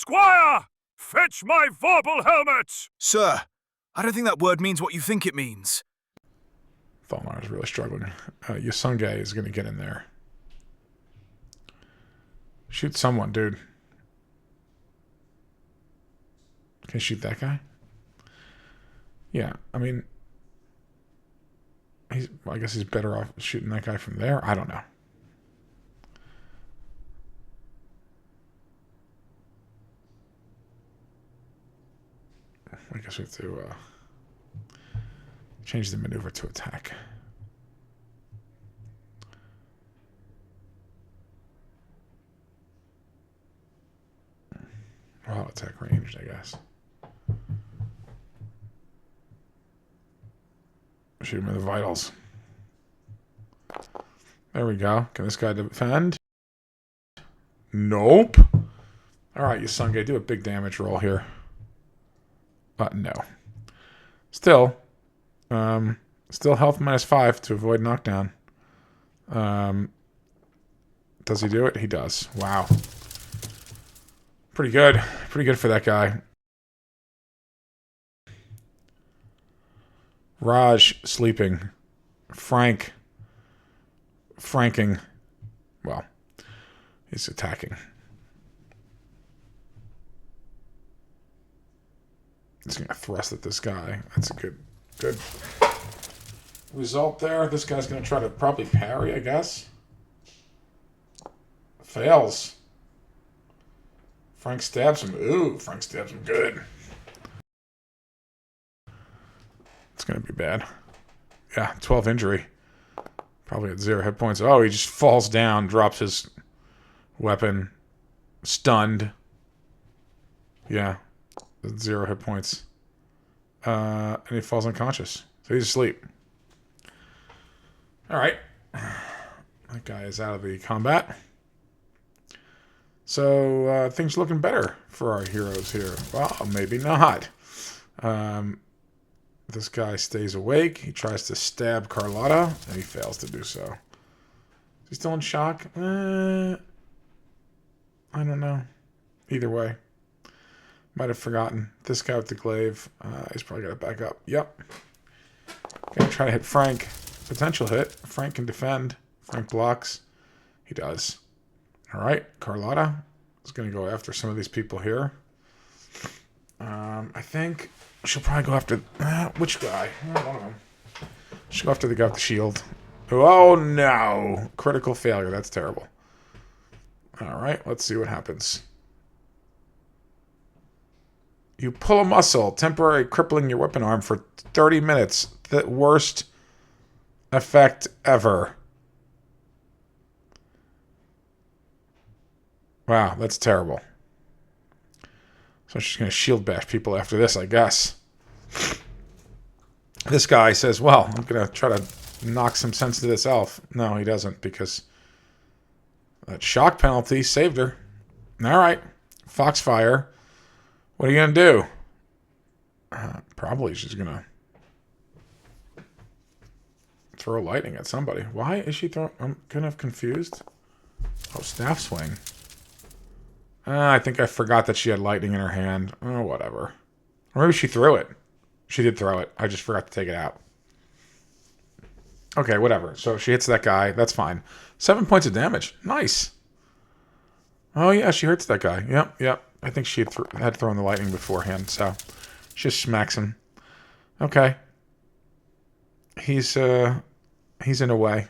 Squire! Fetch my vorpal helmet! Sir, I don't think that word means what you think it means. Thulnar is really struggling. Yesunge is going to get in there. Shoot someone, dude. Can you shoot that guy? Yeah, I mean... I guess he's better off shooting that guy from there. I don't know. I guess we have to change the maneuver to attack. Well, attack ranged, I guess. Shoot him in the vitals. There we go. Can this guy defend? Nope. Alright, Yesunge, do a big damage roll here. No. Still health -5 to avoid knockdown. Does he do it? He does. Wow. Pretty good. Pretty good for that guy. Raj sleeping. Frank franking. Well, he's attacking. He's going to thrust at this guy. That's a good result there. This guy's going to try to probably parry, I guess. Fails. Frank stabs him. Ooh, Frank stabs him good. It's going to be bad. Yeah, 12 injury. Probably at 0 hit points. Oh, he just falls down, drops his weapon. Stunned. Yeah. 0 hit points. And he falls unconscious. So he's asleep. Alright. That guy is out of the combat. So, things looking better for our heroes here. Well, maybe not. This guy stays awake. He tries to stab Carlotta, and he fails to do so. Is he still in shock? I don't know. Either way. Might have forgotten. This guy with the glaive, he's probably got to back up. Yep. Gonna try to hit Frank. Potential hit. Frank can defend. Frank blocks. He does. Alright, Carlotta is going to go after some of these people here. I think she'll probably go after... which guy? One of them. She'll go after the guy with the shield. Oh, no. Critical failure. That's terrible. Alright, let's see what happens. You pull a muscle, temporarily crippling your weapon arm for 30 minutes. The worst effect ever. Wow, that's terrible. So she's going to shield bash people after this, I guess. This guy says, well, I'm going to try to knock some sense into this elf. No, he doesn't, because that shock penalty saved her. All right, Foxfire. What are you going to do? Probably she's going to throw lightning at somebody. Why is she throwing... I'm kind of confused. Oh, staff swing. I think I forgot that she had lightning in her hand. Oh, whatever. Or maybe she threw it. She did throw it. I just forgot to take it out. Okay, whatever. So she hits that guy. That's fine. 7 points of damage. Nice. Oh, yeah, she hurts that guy. Yep. I think she had thrown the lightning beforehand, so she just smacks him. Okay. He's in a way.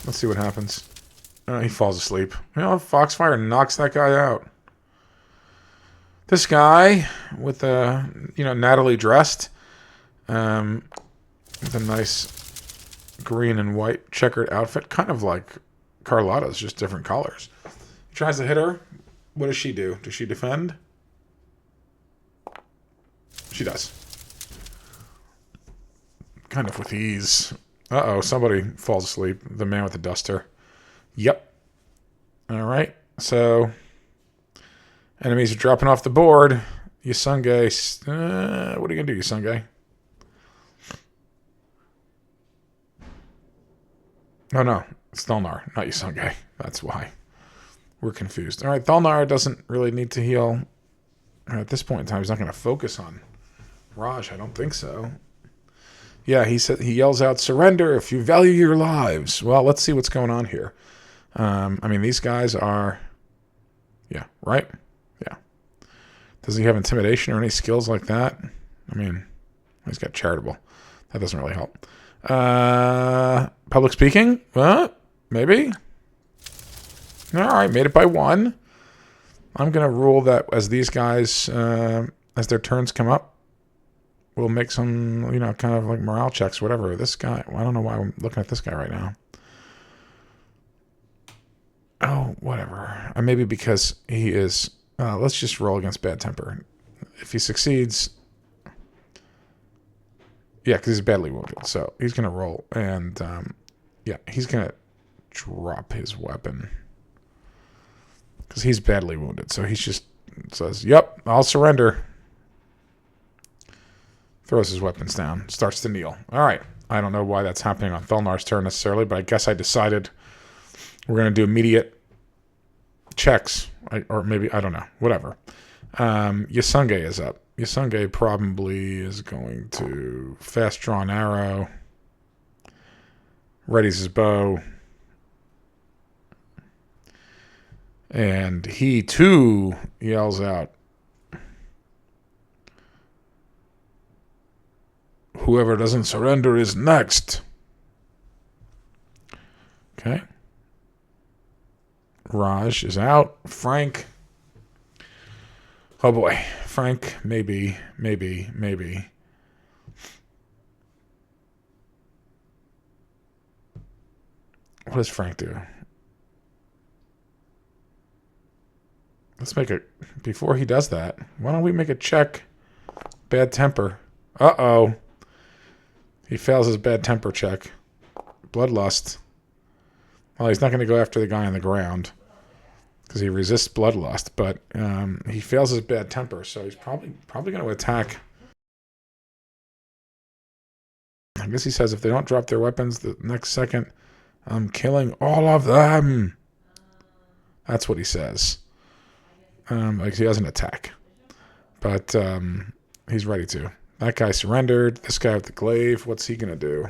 Let's see what happens. He falls asleep. You know, Foxfire knocks that guy out. This guy with Natalie dressed, with a nice green and white checkered outfit, kind of like Carlotta's, just different colors. He tries to hit her. What does she do? Does she defend? She does. Kind of with ease. Uh-oh, somebody falls asleep. The man with the duster. Yep. All right. So, enemies are dropping off the board. Yesunge. What are you going to do, Yesunge? Oh, no. It's Thulnar, not Yesunge. That's why. We're confused. All right, Thulnar doesn't really need to heal. At this point in time, he's not going to focus on Raj. I don't think so. Yeah, he yells out, "Surrender if you value your lives." Well, let's see what's going on here. I mean, these guys are... Yeah, right? Yeah. Does he have intimidation or any skills like that? I mean, he's got charitable. That doesn't really help. Public speaking? Maybe? All right, made it by 1. I'm going to rule that as these guys, as their turns come up, we'll make some, kind of like morale checks, whatever. This guy, well, I don't know why I'm looking at this guy right now. Oh, whatever. Maybe because he is... let's just roll against bad temper. If he succeeds... Yeah, because he's badly wounded. So he's going to roll. And, yeah, he's going to drop his weapon. Because he's badly wounded. So he just says, "Yep, I'll surrender." Throws his weapons down. Starts to kneel. All right. I don't know why that's happening on Thulnar's turn necessarily, but I guess I decided we're going to do immediate checks. Or maybe, I don't know. Whatever. Yesunge is up. Yesunge probably is going to fast draw an arrow. Readies his bow. And he, too, yells out, "Whoever doesn't surrender is next." Okay. Raj is out. Frank. Oh, boy. Frank, maybe. What does Frank do? Let's make it... Before he does that, why don't we make a check? Bad temper. Uh-oh. He fails his bad temper check. Bloodlust. Well, he's not going to go after the guy on the ground because he resists bloodlust, but he fails his bad temper, so he's probably going to attack. I guess he says if they don't drop their weapons the next second, I'm killing all of them. That's what he says. Like he doesn't attack, but he's ready to. That guy surrendered. This guy with the glaive, what's he gonna do?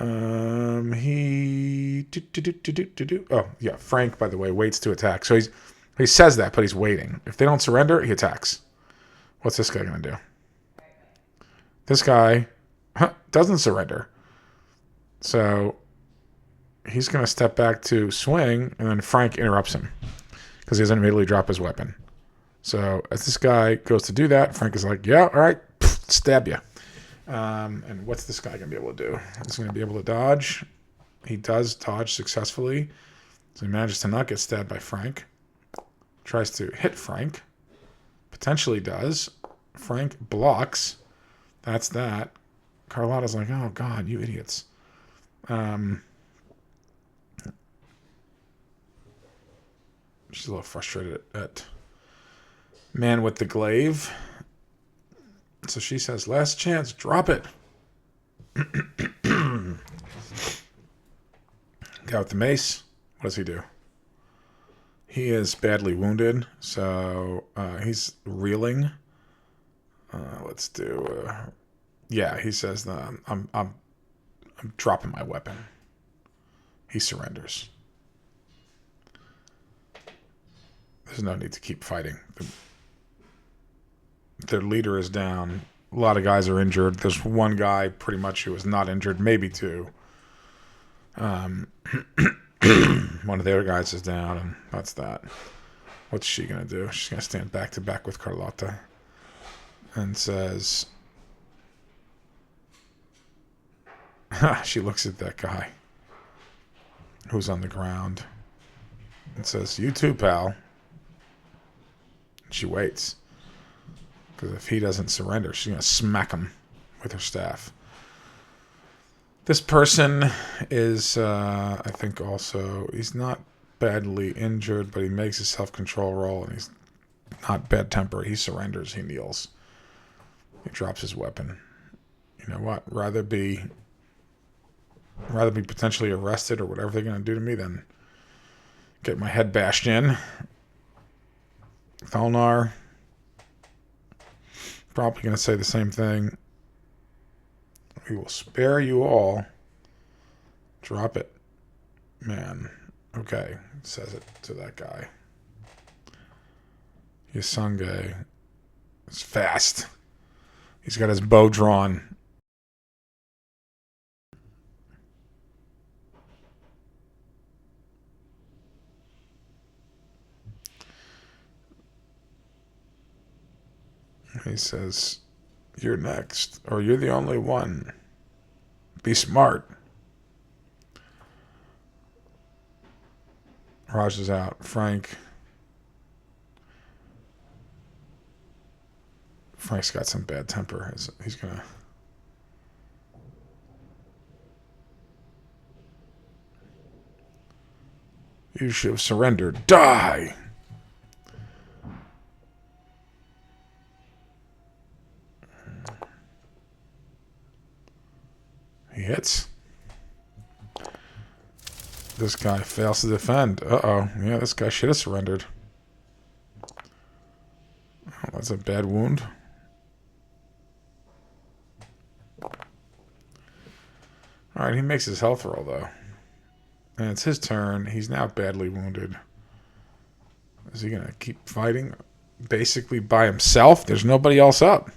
Oh yeah, Frank, by the way, waits to attack. So he says that, but he's waiting. If they don't surrender, he attacks. What's this guy gonna do? This guy doesn't surrender. So he's gonna step back to swing, and then Frank interrupts him because he doesn't immediately drop his weapon. So as this guy goes to do that, Frank is like, "Yeah, all right, stab you." And what's this guy going to be able to do? He's going to be able to dodge. He does dodge successfully. So he manages to not get stabbed by Frank. Tries to hit Frank. Potentially does. Frank blocks. That's that. Carlotta's like, "Oh, God, you idiots." She's a little frustrated at man with the glaive. So she says, "Last chance, drop it." Guy with the mace, what does he do? He is badly wounded, so he's reeling. Let's do... yeah, he says, I'm dropping my weapon. He surrenders. There's no need to keep fighting. Their leader is down. A lot of guys are injured. There's one guy pretty much who is not injured, maybe two. One of the other guys is down, and that's that. What's she going to do? She's going to stand back to back with Carlotta and says... she looks at that guy who's on the ground and says, "You too, pal." She waits. Because if he doesn't surrender, she's going to smack him with her staff. This person is, I think also, he's not badly injured, but he makes a self-control roll, and he's not bad temper. He surrenders. He kneels. He drops his weapon. You know what? Rather be potentially arrested or whatever they're going to do to me than Get my head bashed in. Thulnar. Probably going to say the same thing. We will spare you all. Drop it. Man. Okay. Says it to that guy. Yesunge is fast. He's got his bow drawn. He says, you're next, or you're the only one. Be smart. Raj is out. Frank's got some bad temper. He's gonna... You should have surrendered. Die! He hits. This guy fails to defend. Uh-oh. Yeah, this guy should have surrendered. Oh, that's a bad wound. Alright, he makes his health roll, though. And it's his turn. He's now badly wounded. Is he going to keep fighting basically by himself? There's nobody else up.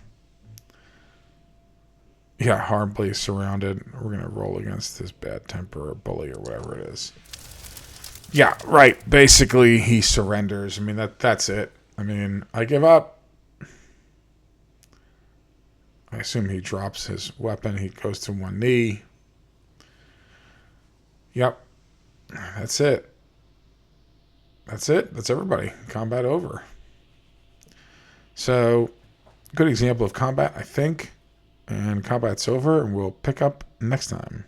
Yeah, horribly surrounded. We're going to roll against his bad temper or bully or whatever it is. Yeah, right. Basically, he surrenders. I mean, that's it. I mean, I give up. I assume he drops his weapon. He goes to one knee. Yep. That's it. That's it. That's everybody. Combat over. So, good example of combat, I think. And combat's over, and we'll pick up next time.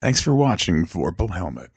Thanks for watching Vorpal Helmet.